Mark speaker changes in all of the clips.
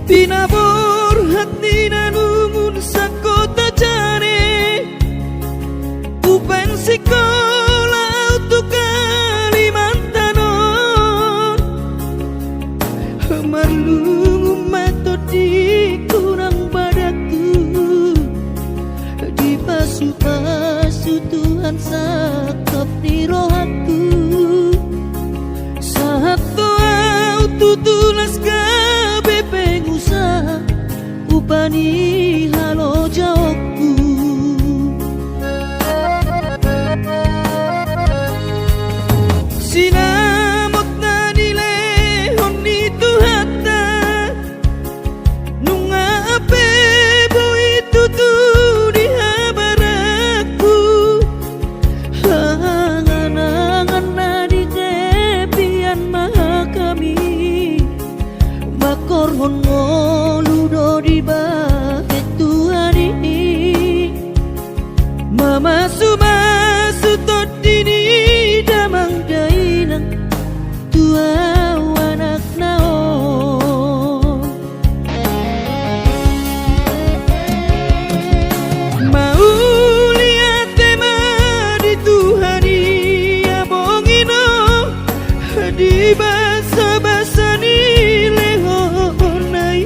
Speaker 1: pinabor hati nanumun sakota jane upen sekolah untuk Kalimantanon malung metodi kurang padaku di pasu-pasu Tuhan sakap di rohaku saat doa tutulas gabe pengusaha upani halo jawabku sinamot na nile honi tuhata nunga ape boy tutu di habaraku hangan-hangan na di tepian maha kami bakor honoludo di bahet Tuhan ini mama sumasu todini damang dainang tua anak naon mau lihat tema di Tuhani abongino di basa-basa ni lehonai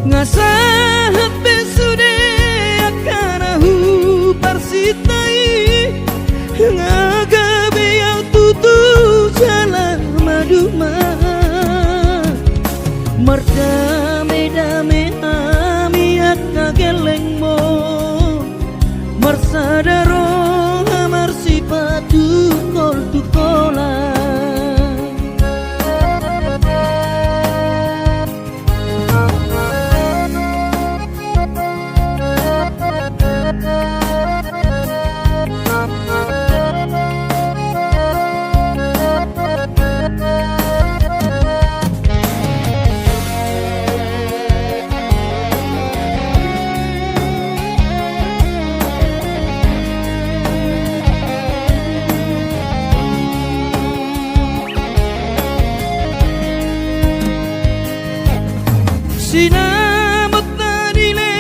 Speaker 1: ngasahat besude akanahu parsitai ngagabe yang tutu jalan maduma merdame-dame ami akageleng mo marsadaro amar sipatu kol tukola sinamot na nile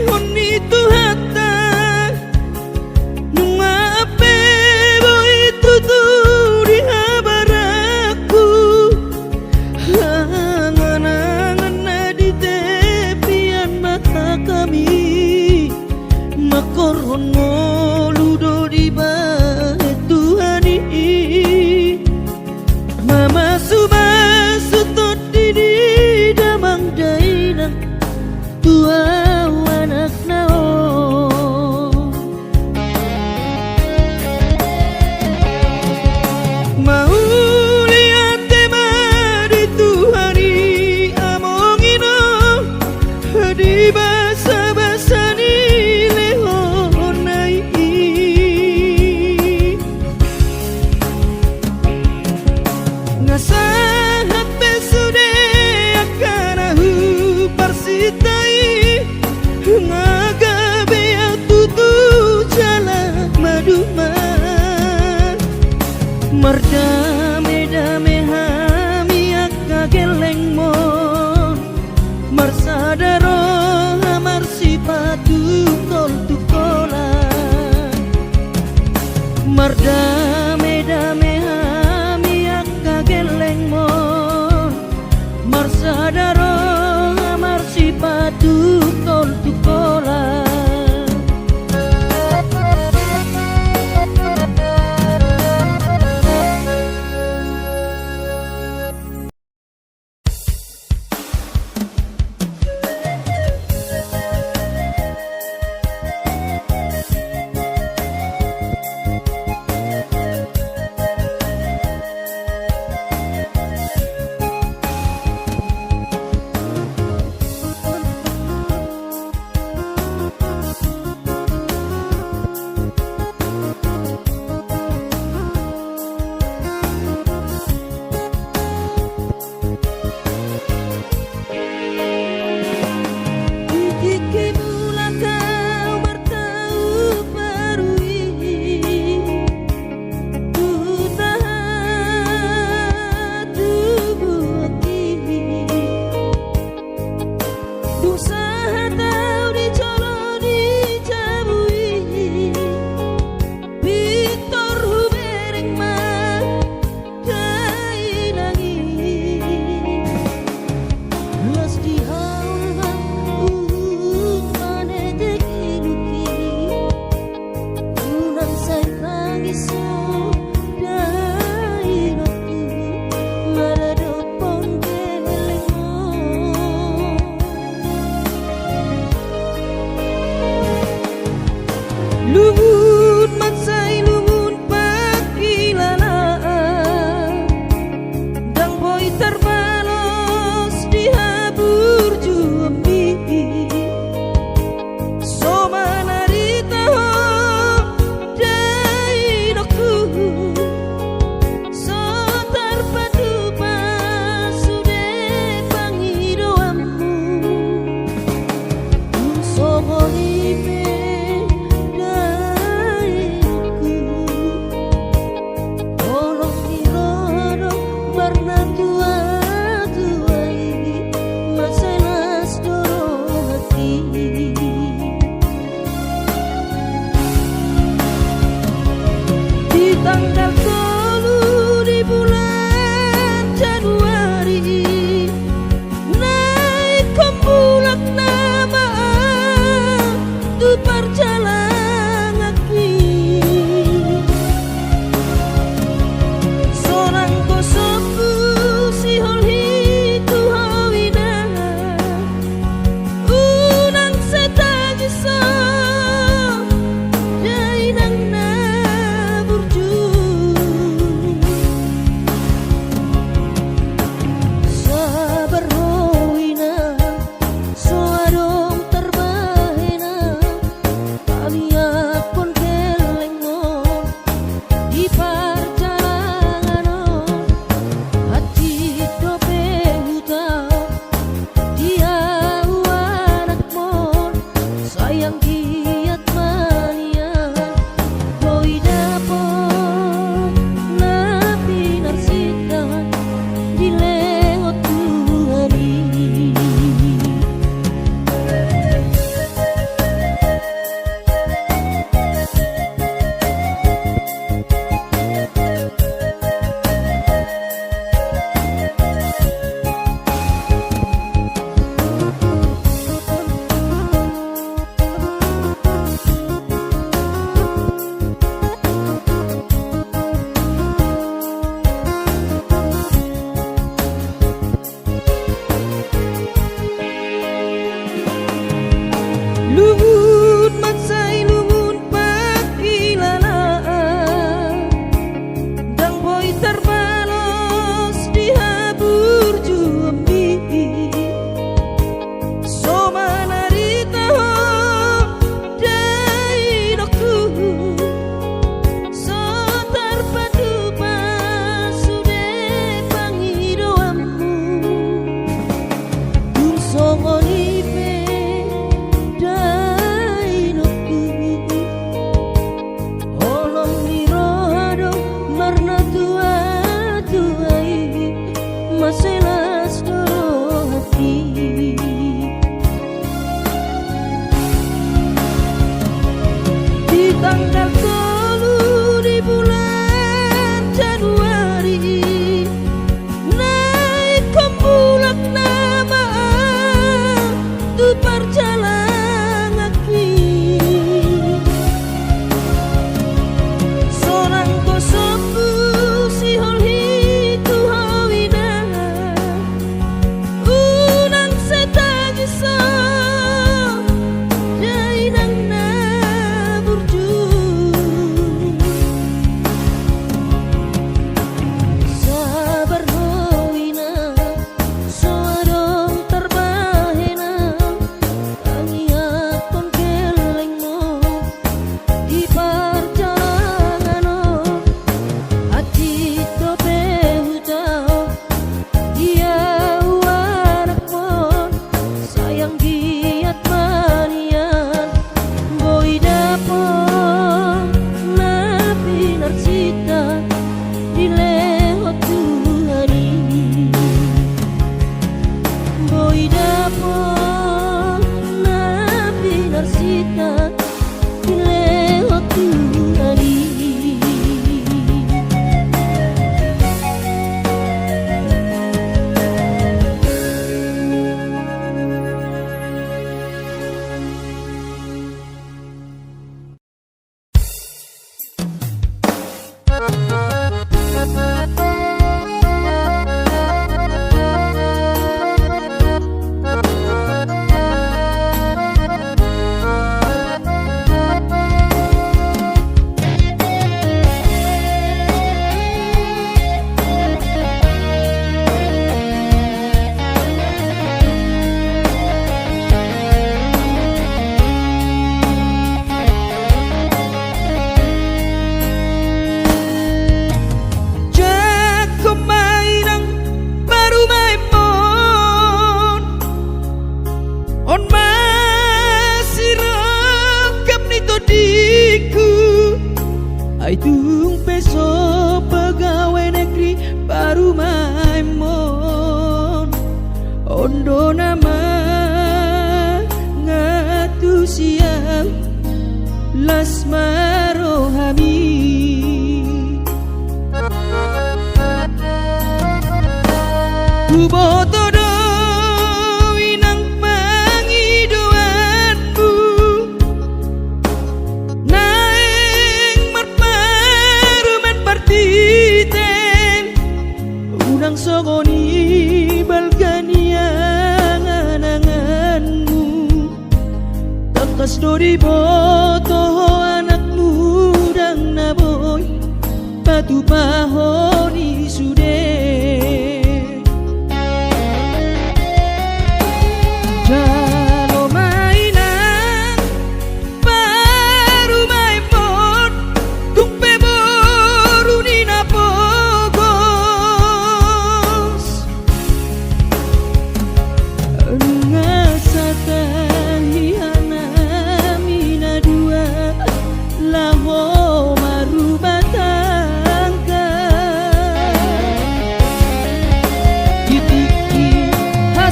Speaker 1: honi tuhata nunga ape boy tutu di habaraku hangan-hangan na di tepian mata kami makor honoludo di bahet Tuhan ini mama sumasu todini damang dainang tua anak naon mau lihat tema di Tuhani amongino di basa-basa ni lehonai ngasahat besude akanahu parsitai ngagabe yang tutu jalan maduma merdame-dame hami akageleng mo marsadaro amar sipatu kol tukola merdame-dame hami akageleng mo marsadaro amar sipatu kol tukola tanggal 10 di bulan Januari naik kembulak nama tu perjalanan aki seorang kosoku si holhi tu hawina unang setagi so jainang na burju sabar howina so adong terbahena kaliat pun keleng mo di perjalanan hati dope hutau dia anak mon sayang giat mania koi dapot napi narsita di lewat Tuhari luhut mansai luhut pakilalaan dang boy terbalos di habur juambi so manarita ho dai dokku so terpadu pasude pangidoammu dum songonipe Olong mirohado marna tua tuai maselas doro hati di tanggal 10 di bulan Januari naik kembulak nama tu perjalanan aki seorang kosoku si holhi tu hawina unang setagi so jainang na burju sabar howina so adong terbahena kangiat kon keleng mo di perjalanan hati dope hutau dia anak mon sayang giat manian boy dapon napi narsita di lewat Tuhari boy dapon napi narsita di lewat Tuhari Aitung peso pegawai negeri baru maimon ondo nama ngatu siang lasmaro hami boto doi nang pangidoanku naeng marparuman partiten unang songoni balganiang ananganmu takas dodi boto anak mudang naboy patu pahoni sude jalo mainang baru main pot tumpe boru ni napogos ngasatan hihana mina dua laho marubata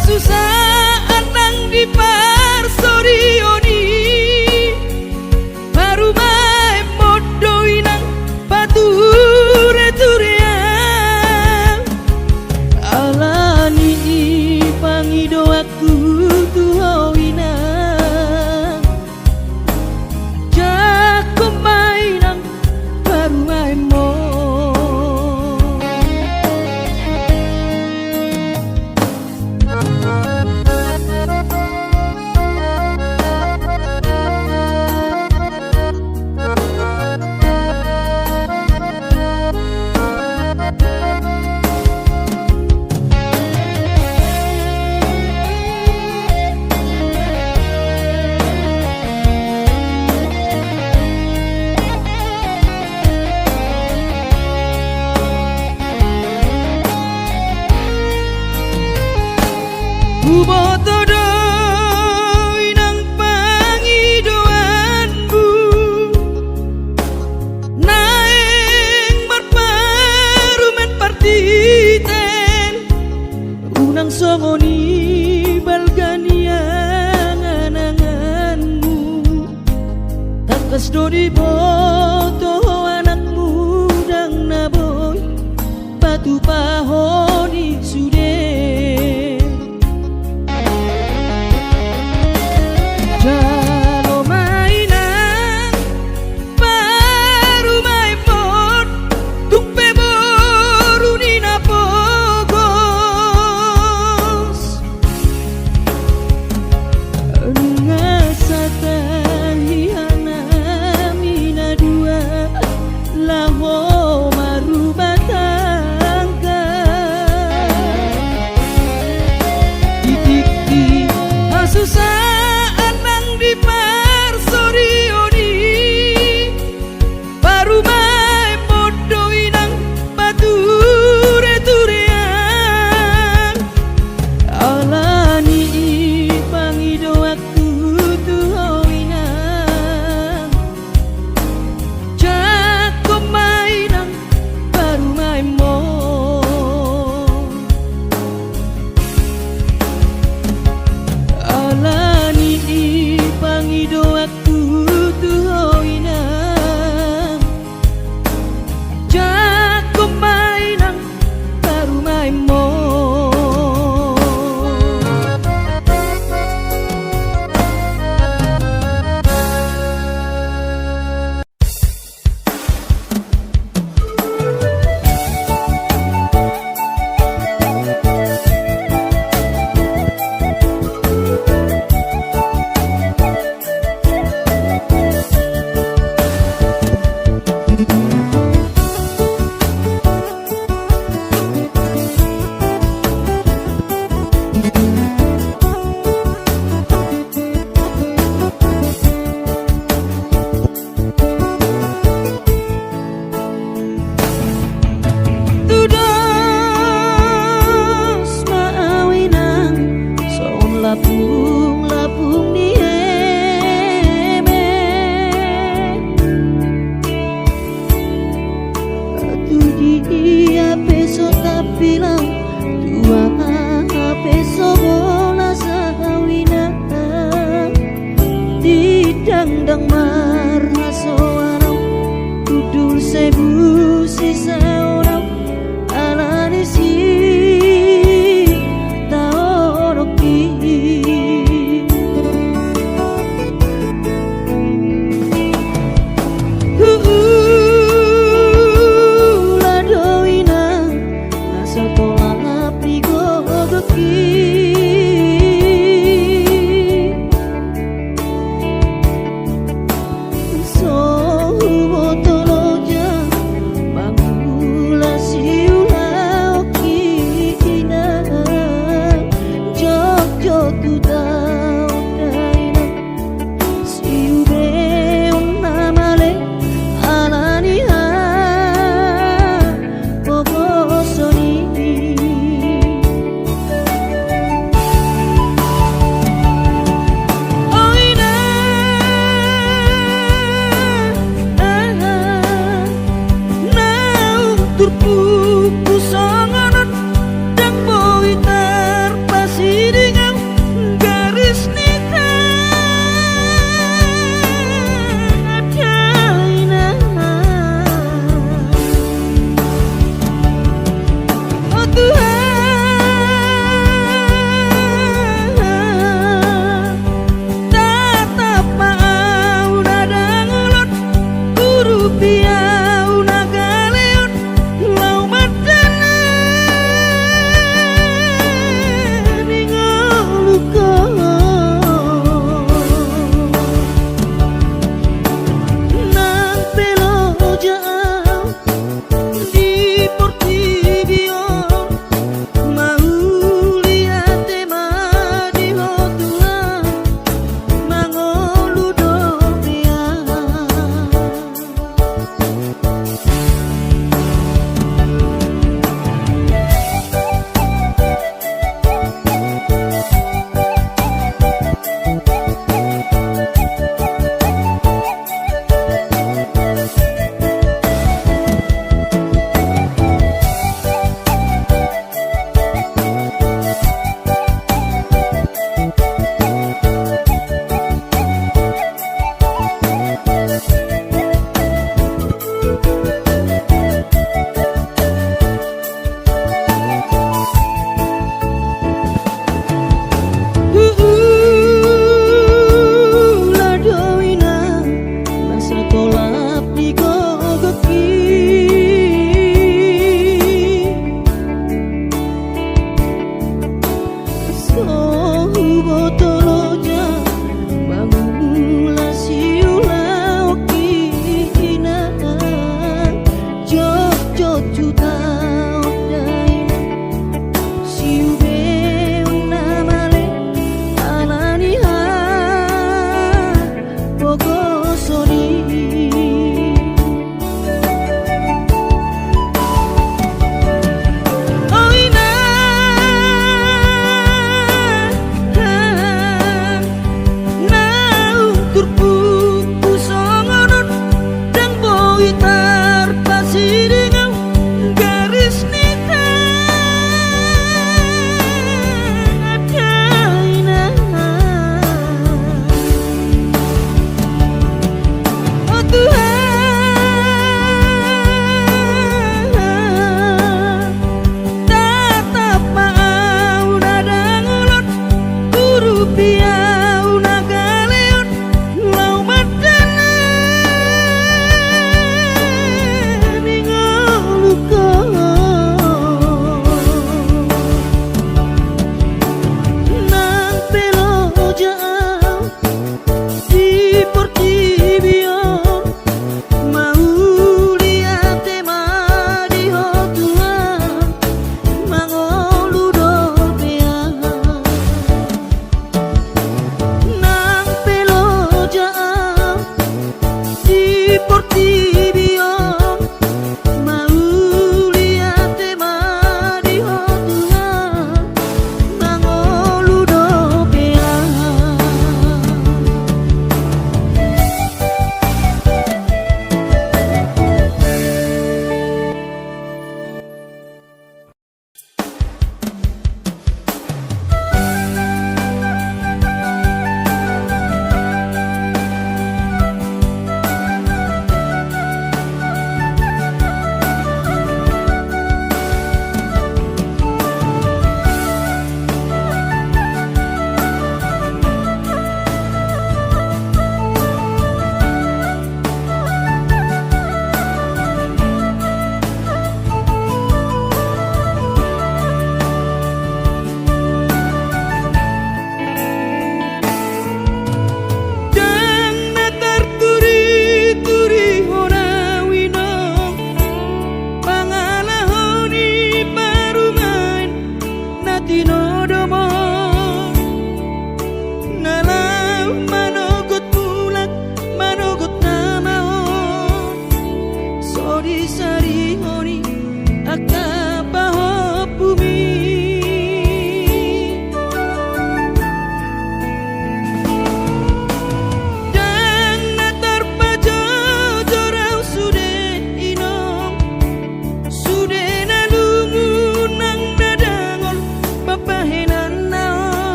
Speaker 1: susah nang di parsorioni baru main modoi nang pature-turea alani pangido aku tuhoina jakom main nang baru main mo boto doi nang pangidoanmu naeng marparuman partiten unang songoni balganiang ananganmu takas dodi boto anak mudang naboy patu pahoni sude jalo mainang baru main pot tumpe boru ni napogos ngasatan hihana mina dua laho marubatangka didiki susah di parsorioni baru main modoi nang pature-tureang alani pangido aku tuhoina jakom main nang baru main mo alani pangido aku tuhoina jakom mainang baru main mo lapung ni eme tu dia peso tapilang tua peso bola sahawina didang-dang marhaso arau dudul sebu sisa orang ala di sini turpu sanganan dan boy terpasi dengan garis nita China. Oh Tuhan, tatap mau nadang ulun rupiah unagaleon lau madana ningoluko nang pelo jauh di Portibion mau lihat tema di hotulan mangolu dopia. Ladoina masa tolap digogoti so botoloja mangula siula okina jok juta odai siube unamale alaniha bogosori oina naung turpu songonon dan boy terpasi dengan garis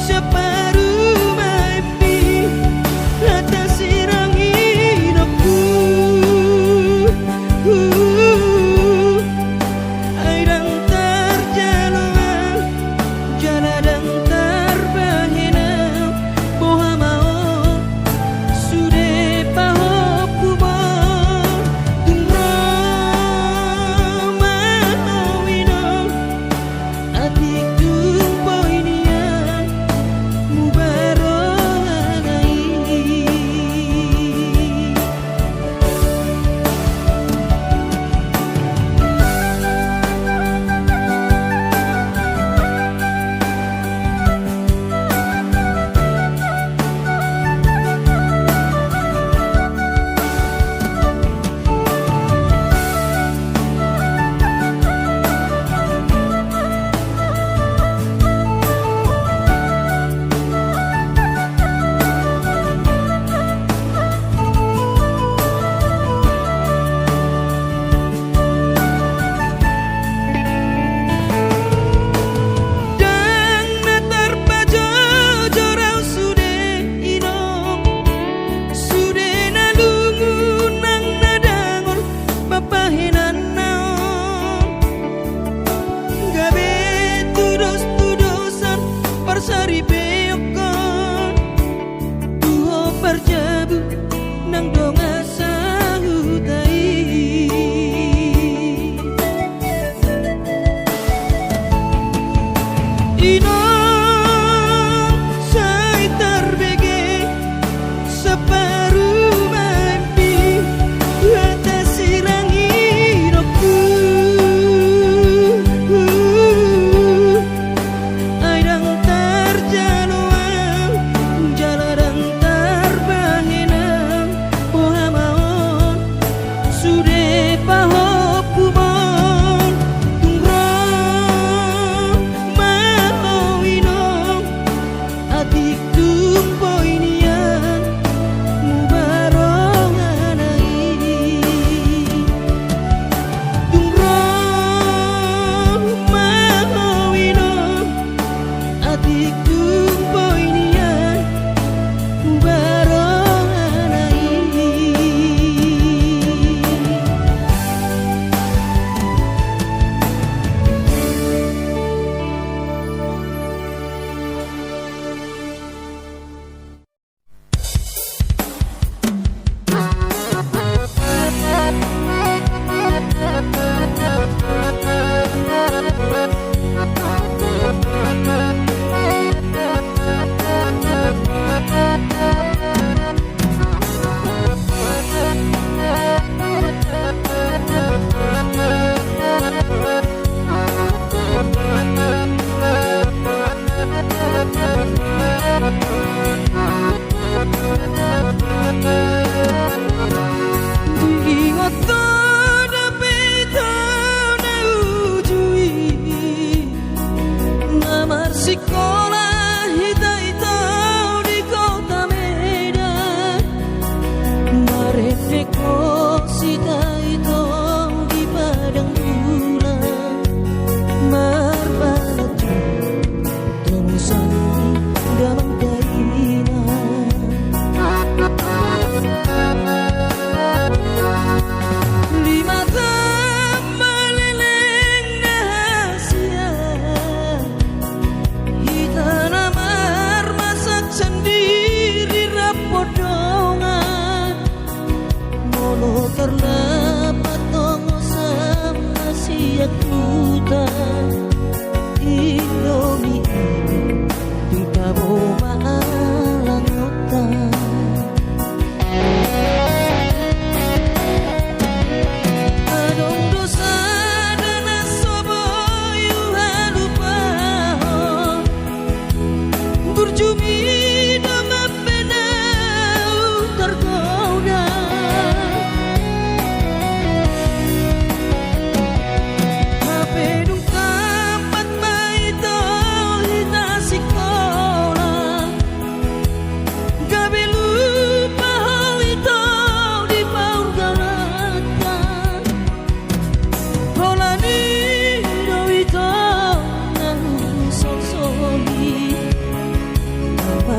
Speaker 1: separuh mimpi atas sirang hidupku. Air dan terjaluan jala dan terbahina boha mau sude paho kubo tungro mahawino atik tumbo inian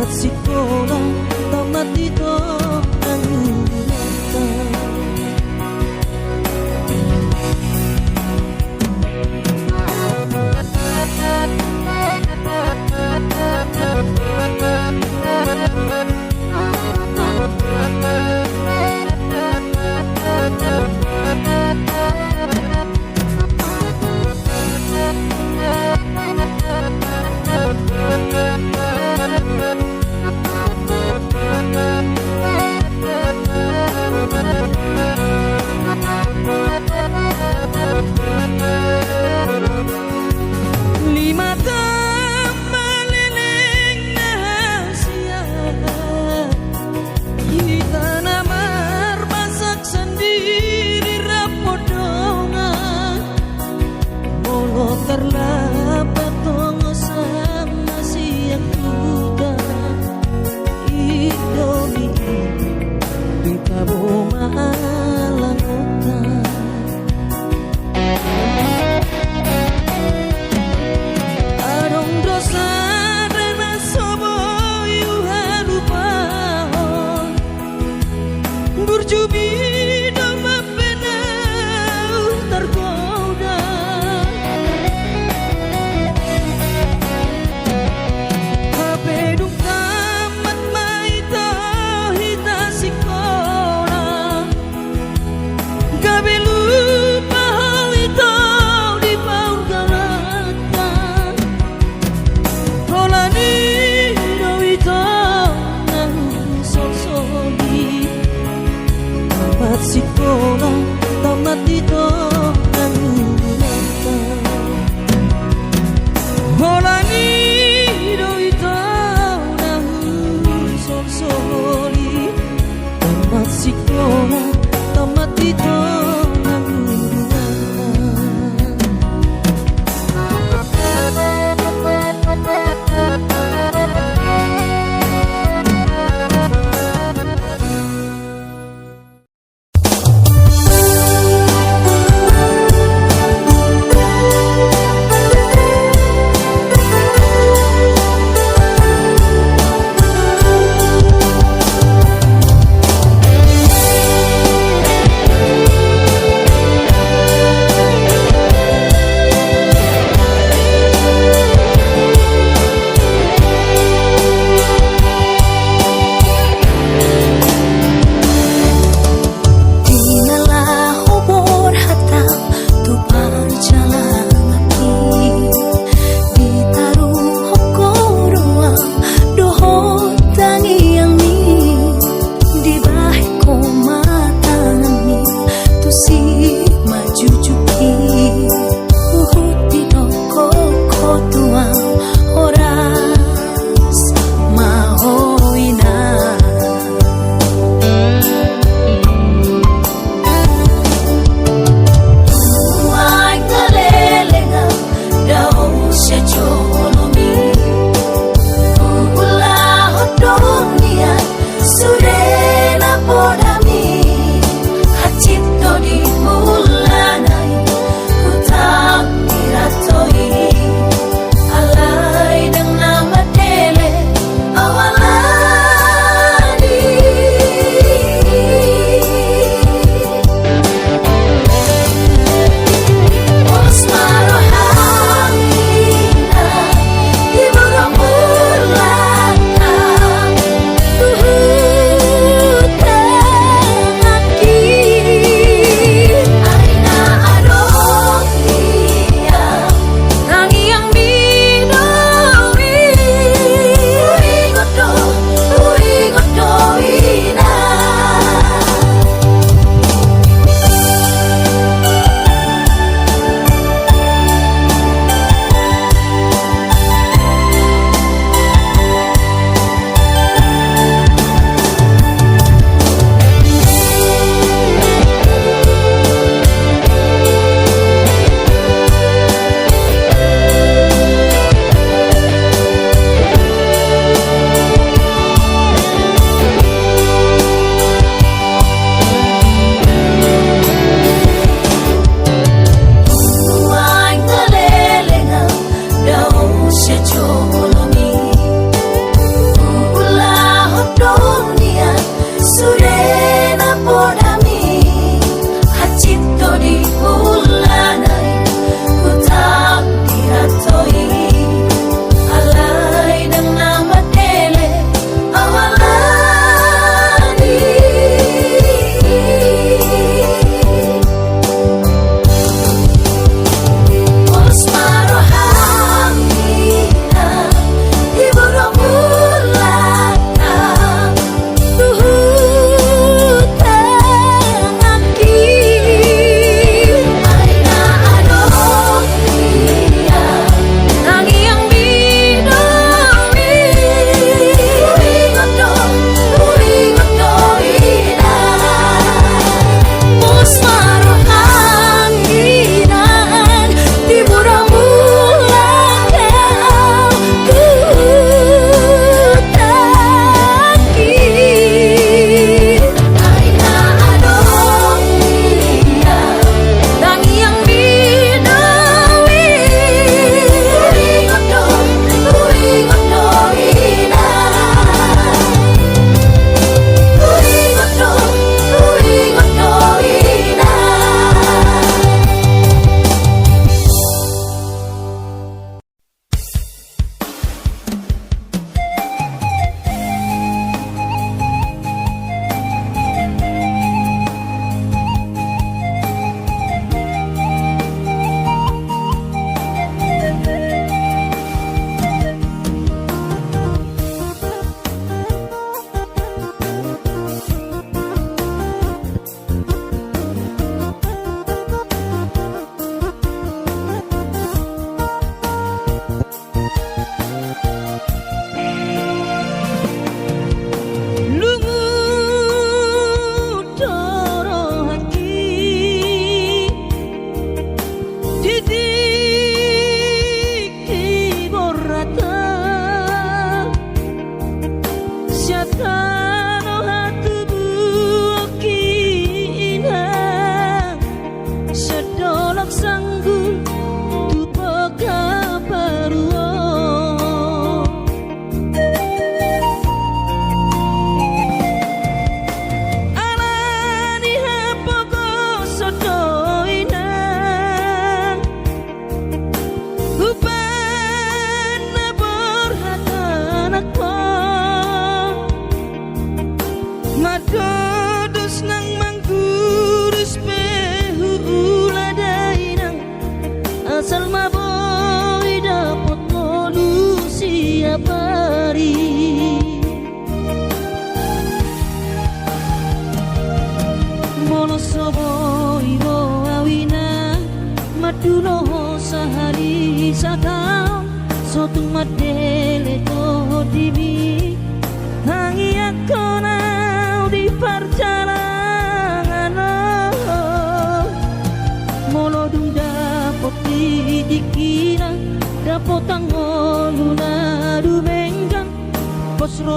Speaker 1: sekolah tamat itu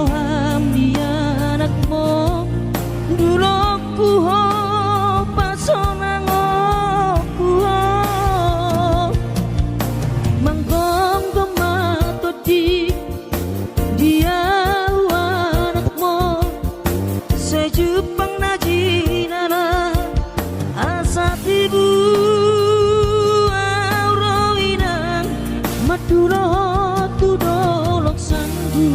Speaker 1: roham dianak mo dulok ku ho pasonang ku ho manggong gemato di dia anak mo sejupang najinana asa tibu auroinang maduro tu dolok sanggu.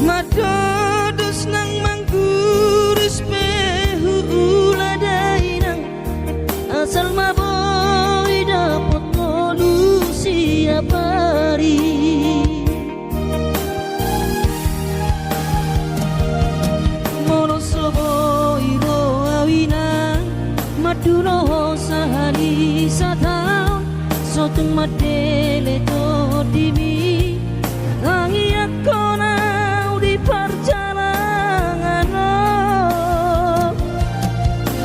Speaker 1: Madodos nang mangguris pehu uladainang asal maboy dapat kolusi apari monosoboy ro awinang maduno sahari satang sotung madele to dimi angi akona di perjalanan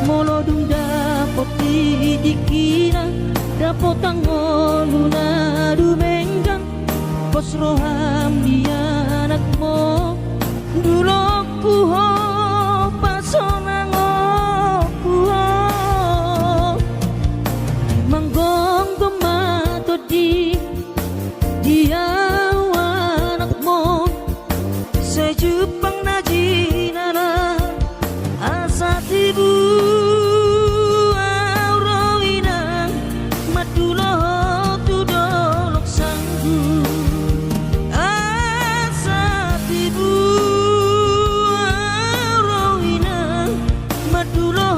Speaker 1: molodung dapot dikira dapot tangoluna dumenggang pos roham dianak mo dulok ku ho pasonang ku ho manggong gemato di dia anak mo sejupang najinana asa tibu auroinang madulo tu dolok sanggu asa tibu auroinang madulo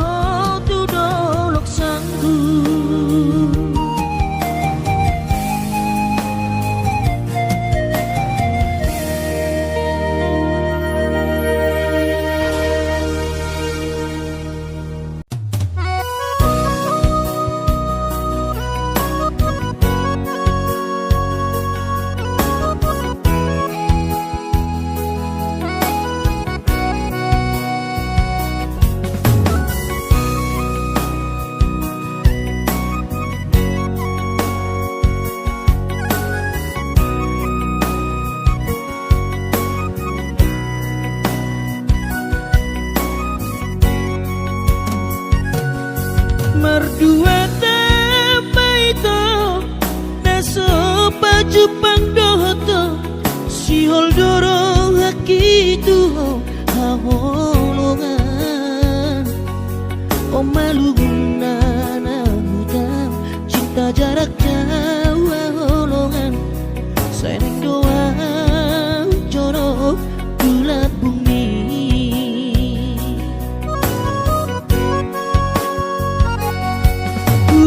Speaker 1: tu dolok sanggu. Merdua tapaito naso pajupang dohoto si holdoro hakitu hawolongan o malugunan hutang cinta jarak jauh holongan seneng doang jorok bulat bumi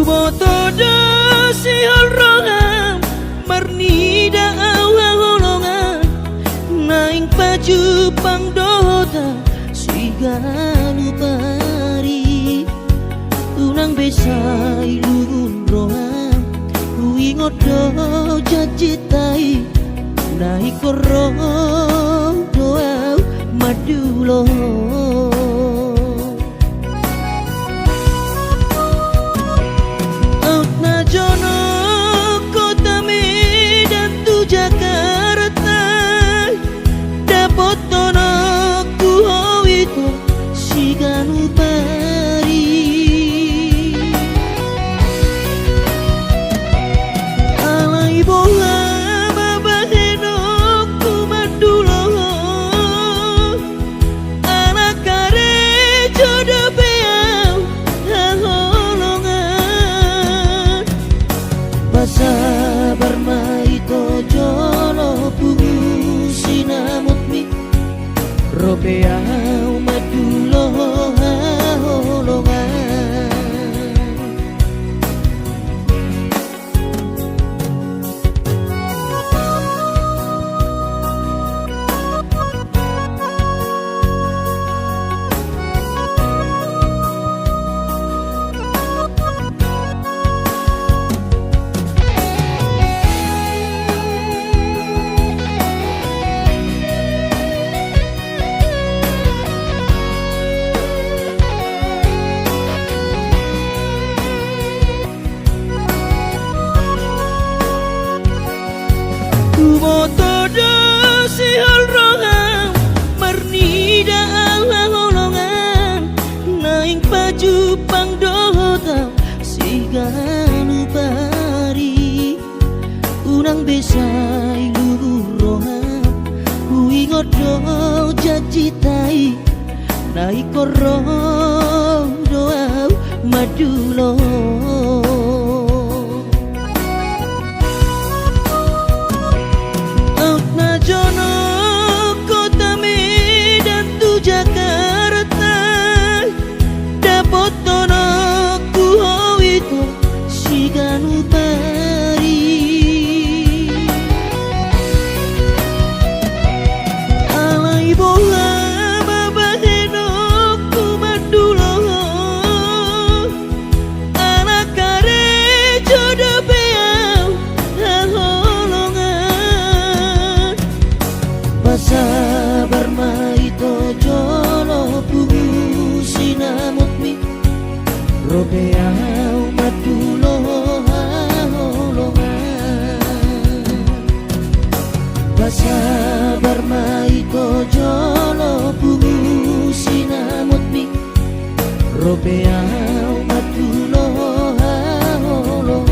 Speaker 1: Botodo si holrongan marnida awa holongan naing paju pangdoda si galu pari tunang besai lugun rohan uingodo jajitai naik korong doa madulo Jono kota Medan tu Jakarta dapot tono ku itu si ganu pari alai boha babaheno ku madulo robeau madulo holongan. Todo si holrongan mernida Allah holongan naing baju pang dohota si ganu pari unang besai lurohan hui ngodo jajitai naik korro doa madulo. Jono kota Medan tu Jakarta dapot tono ku itu si ganu pari alai bola babaheno ku madulo anak kare jodoh beau sabar maito jolo pugu sinamutmi robeau madulo holongan. Sabar maito jolo pugu sinamutmi robeau madulo holongan.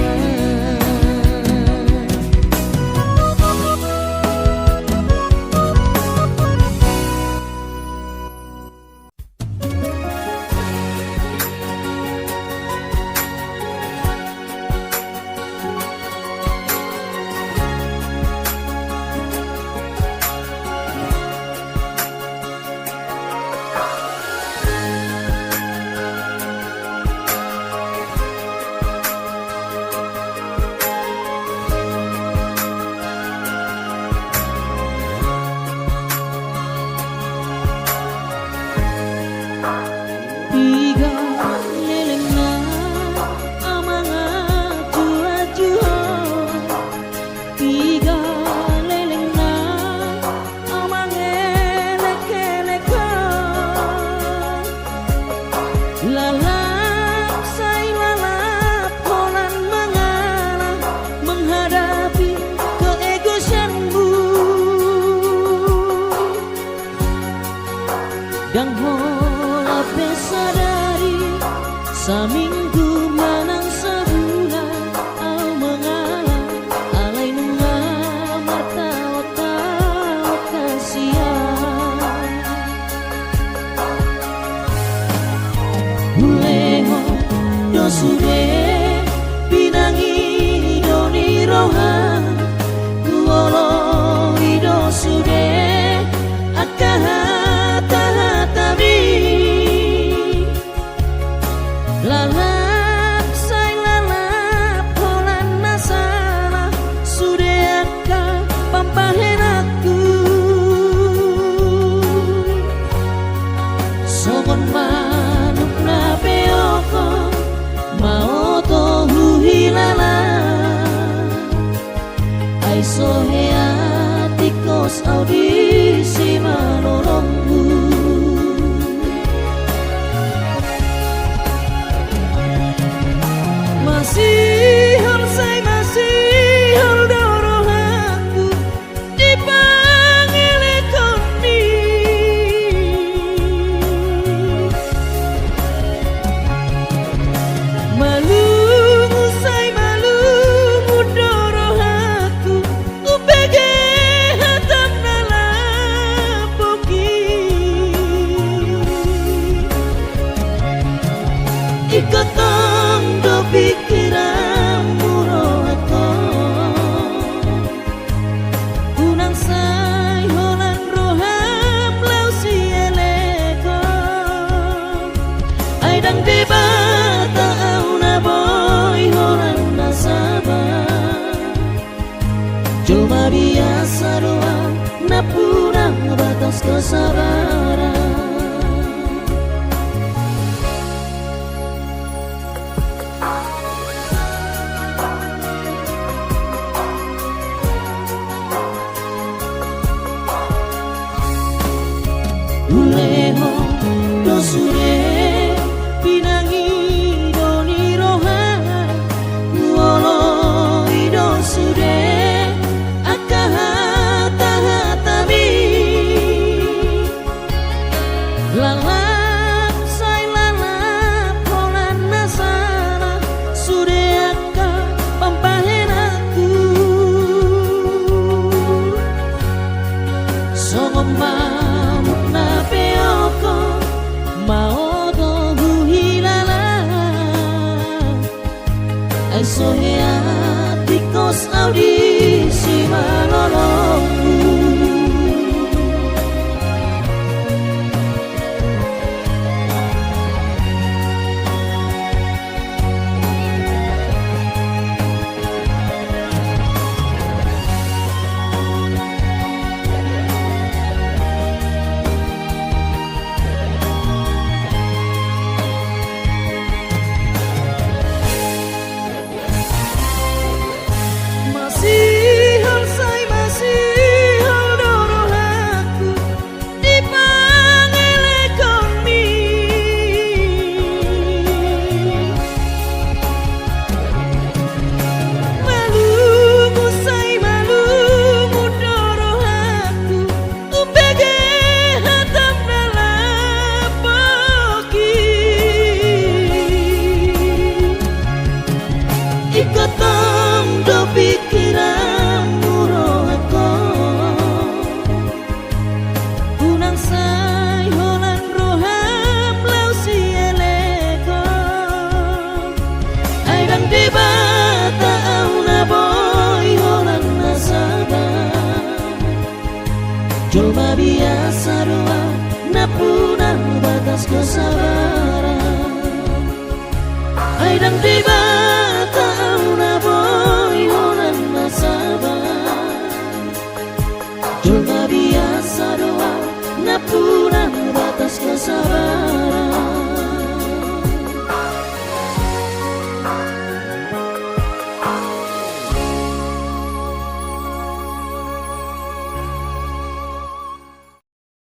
Speaker 1: Dan hola pesadari saminggu manang sebulan au mengalah alai mengamar tau kasihan buleho dosude pinangi doni rohan kuolo idosude akaha lalap say lalap holan masalah sudeaka pampahen aku songon manuk na peoko mau tohu hilala ai sohea tikos audisi manolongku masih doroh aku dipanggil koni kesabaran. Uleho dosure pinangi doni rohan uolo idosure akahata hatami lala